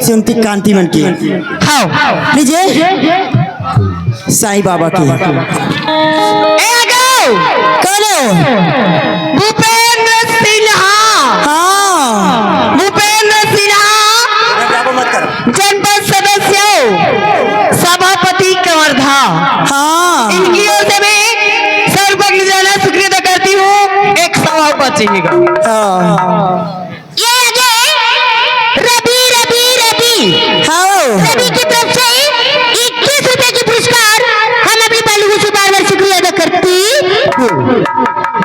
100 उनती कांति मन की। हाँ लीजिए साईं बाबा की। भूपेंद्र सिन्हा। हाँ भूपेंद्र सिन्हा जनपद सदस्य सभापति कवर्धा। हाँ इनकी ओर से मैं सर्वज्ञ शुक्रिया अदा करती हूँ। एक सवाल बचेगा। ये रवि रवि रवि रवि की तरफ से 21 रुपए की पुरस्कार हम अपनी पहली से बार बार शुक्रिया अदा करती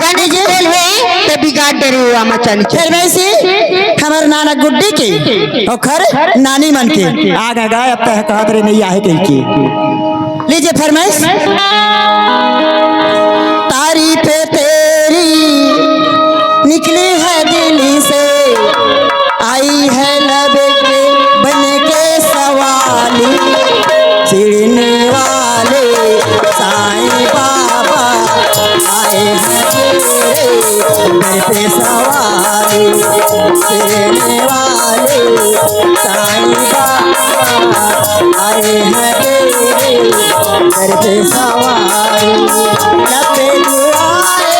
गाने जेल है तभी गाड़ डरे हुआ मचानी फिर वैसे हमारे नाना गुड्डी की और खर नानी मन के आगा गाय अब तक कहा करे नहीं आहे कहीं की। लीजिए फरमाइश। तारीफ तेरी निकली है दिल से आई है लब के बन के सवाली चिड़ने वाले साईं बाबा आए हैं घर पे सवारी चिड़ने वाले साईं बाबा आए हैं घर पे सवारी लपे दुआरे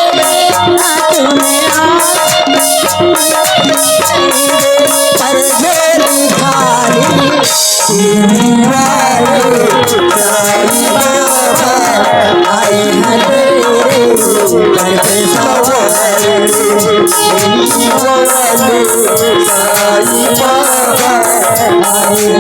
तुम्हें पर झोली खाली चिड़ने वाले साईं बाबा आए हैं घर पे सवारी चिड़ने वाले साईं बाबा आए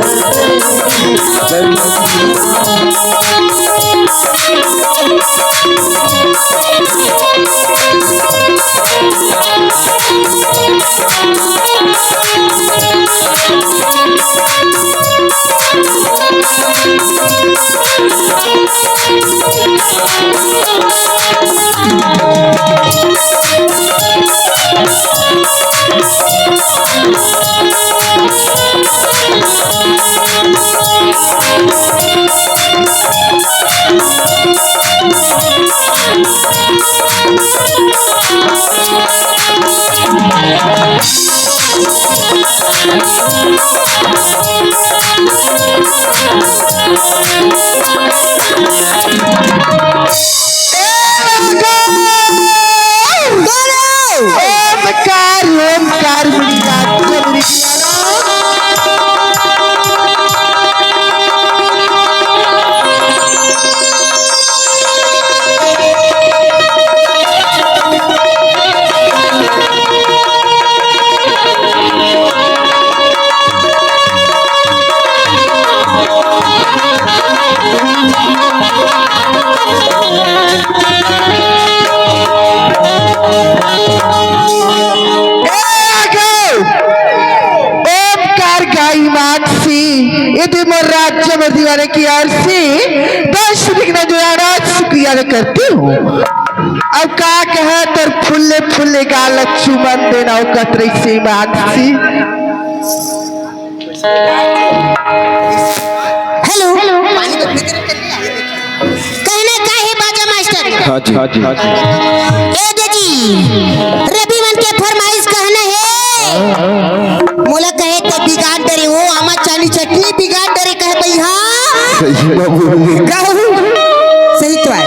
की ओर से 10 रुपये का शुक्रिया करती हूँ। अब का कहे तर फुल्ले फुल्ले गाल चुमन देना कतरे से मानसी। हेलो कहना का है बाजा मास्टर। हाँ जी रवि मन के फरमाइश कहना है मोला कहे तो बिगाड़ डरे वो आमा चाली चटनी बिगाड़ डरे कहे भैया सही तो है।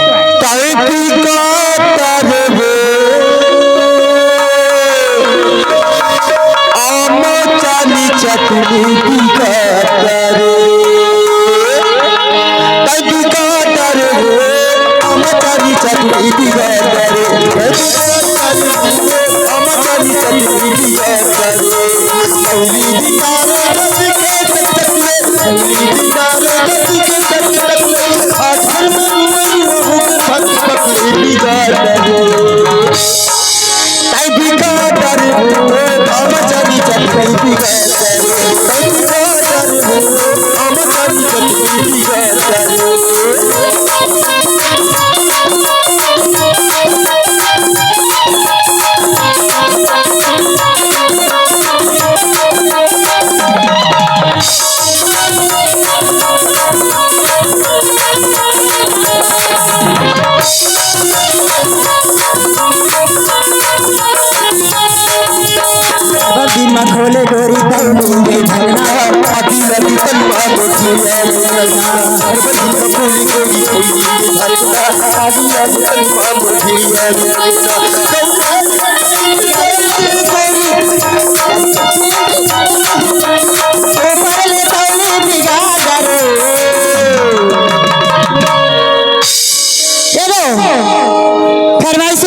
फरमाइश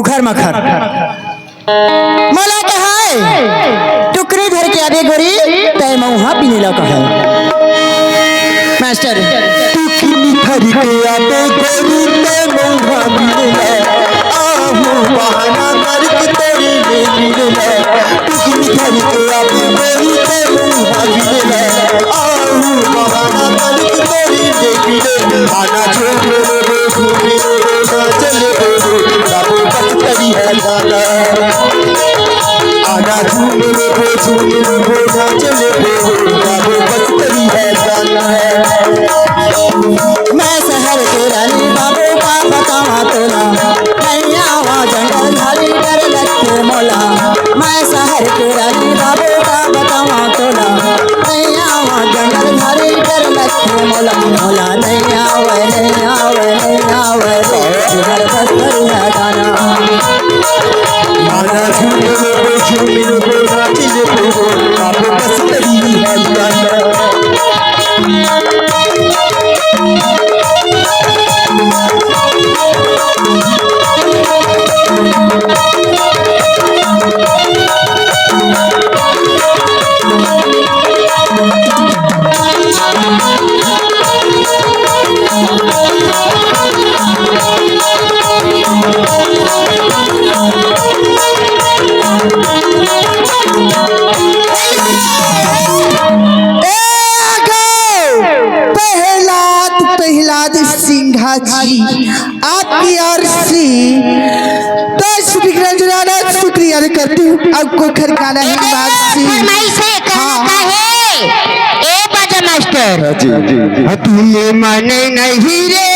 घर मखर मला कहा टुकड़ी धर के आबे गोरी तय मऊहा पीने लगा है मास्टर टुकड़ी धर के आबे गोरी तय मऊहा पीने आहू बहाना करके तेरे ले पीने टुकड़ी धर के आबे गोरी तय मऊहा पीने आहू बहाना करके तेरे ले पीने आना छोड़ घूमे चले बाबू पत्तरी है गाना आना झूमे ना चले बाबू पत्तरी है गाना मैं शहर के रानी बाबू का बतावा तोला नहीं आवा जंगल झाड़ी कर लगते मोला मैं शहर के रानी बाबू का बतावा तोला नहीं आवा जंगल झाड़ी कर लगते मोला मोला नहीं आवे घर पत्थर है गाना आना झूमे ना चले बाबू पत्तरी है गाना सिंघा जी आपकी आरसी 10 शुक्रिया करती हूँ। आपको घर खाना है मास्टर तुमने माने नहीं रे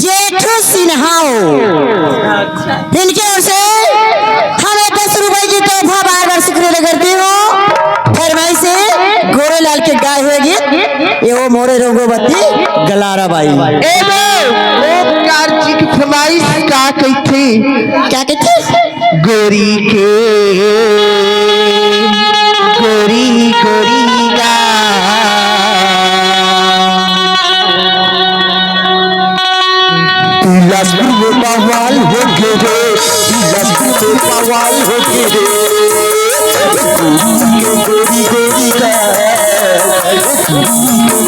जेठू सिन्हाओ इनके ओर से हमें 10 रुपए की तोहफा बार बार शुक्रिया करती हूँ। फरमाइश से गोरे लाल के गाय होगी ये वो मोरे रंगोबती गलारा बाई ओमकार जी की फरमाइश क्या कहते गोरी के गोरी गा बिलासपुर में बवाल हो गे रे बिलासपुर में बवाल हो गे रे गोरी गोरी गा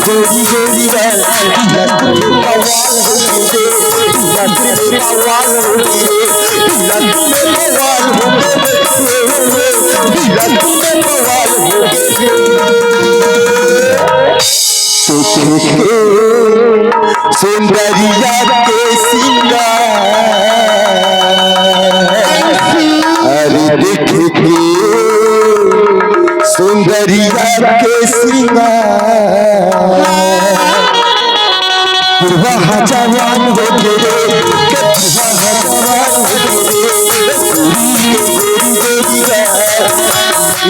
गोरी गा बिलासपुर में बवाल हो गे रे बिलासपुर में बवाल हो गे रे बिलासपुर में बवाल हो गे बिलासपुर में बवाल हो गे सुंदरिया के सिंगार अरे देख के सुंदरिया के सिंगार वहाँ जवान हो गे वहाँ जवान हो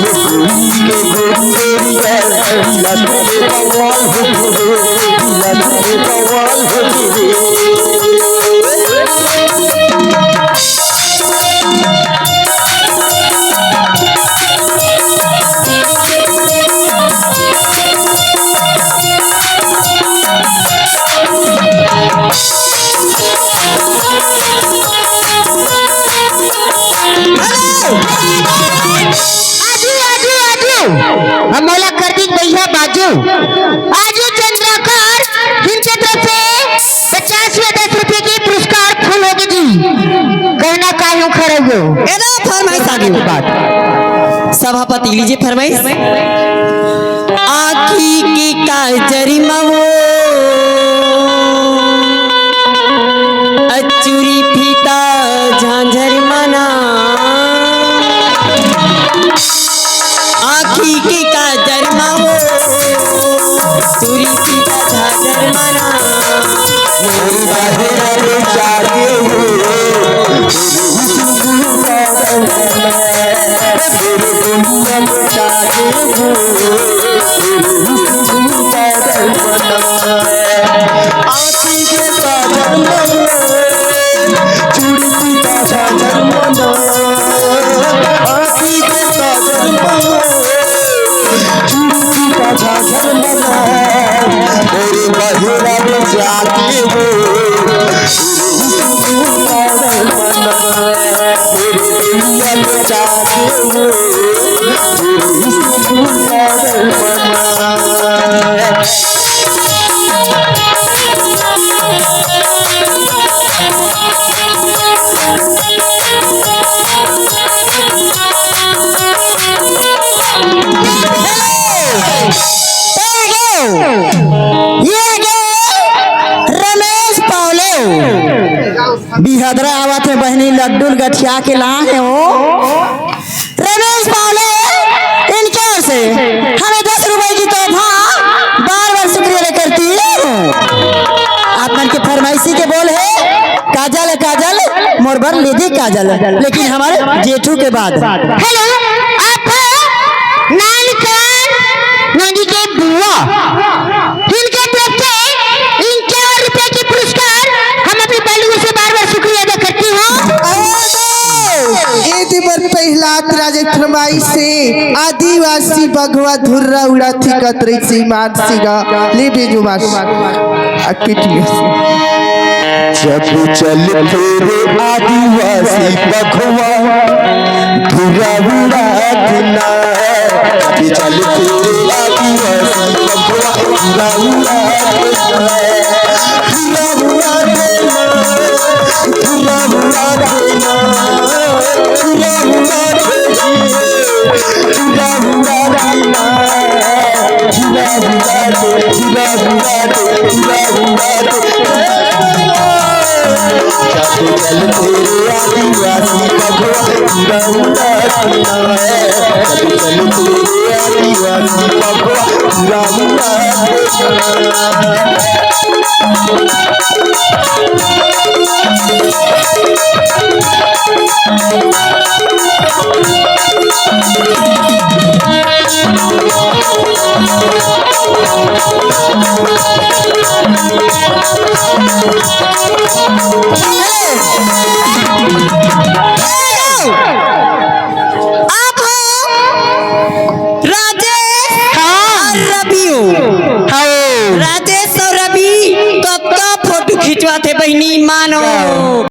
गे के गोरिया लगे बवाल हो लगे बवाल हो मौला कर दी भैया बाजू आजू चंद्राकर जिनके तरफ से 50 या 10 रुपए की पुरस्कार फूल होगी जी कहना काहे खड़े हो एदा फरमाइश आगे बात सभापति लीजिए फरमाइश आखी की काजरी मवो अचूरी फीता झांझर मना आखी की काजर मावो चूरी पीता झांझर मना बिहदरा आवत है बहनी लड्डू गठिया के ला है वो रमेश पावले इनके ओर से हमें 10 रुपए की तोहफा बार बार शुक्रिया करती है आप मन के फरमाइशी के बोल है काजल काजल मोरबर लीदी काजल लेकिन हमारे जेठू के बाद हेलो आप नदी के बुआ जिनके तरफ से 51 रुपए की पुरस्कार हम अपनी बलू से बार बार शुक्रिया अदा करती हूँ पहला राजे फरमाई से आदिवासी भगवा धुर्रा उड़ा थी कतरी सी मान सीगा ले बेजू मास अकिटिया जब चल तेरे आदिवासी भगवा धुर्रा उड़ा थना जब चल तेरे आदिवासी भगवा धुर्रा उड़ा राजेश और रवि कब का फोटो खिंचवाते बहनी मानो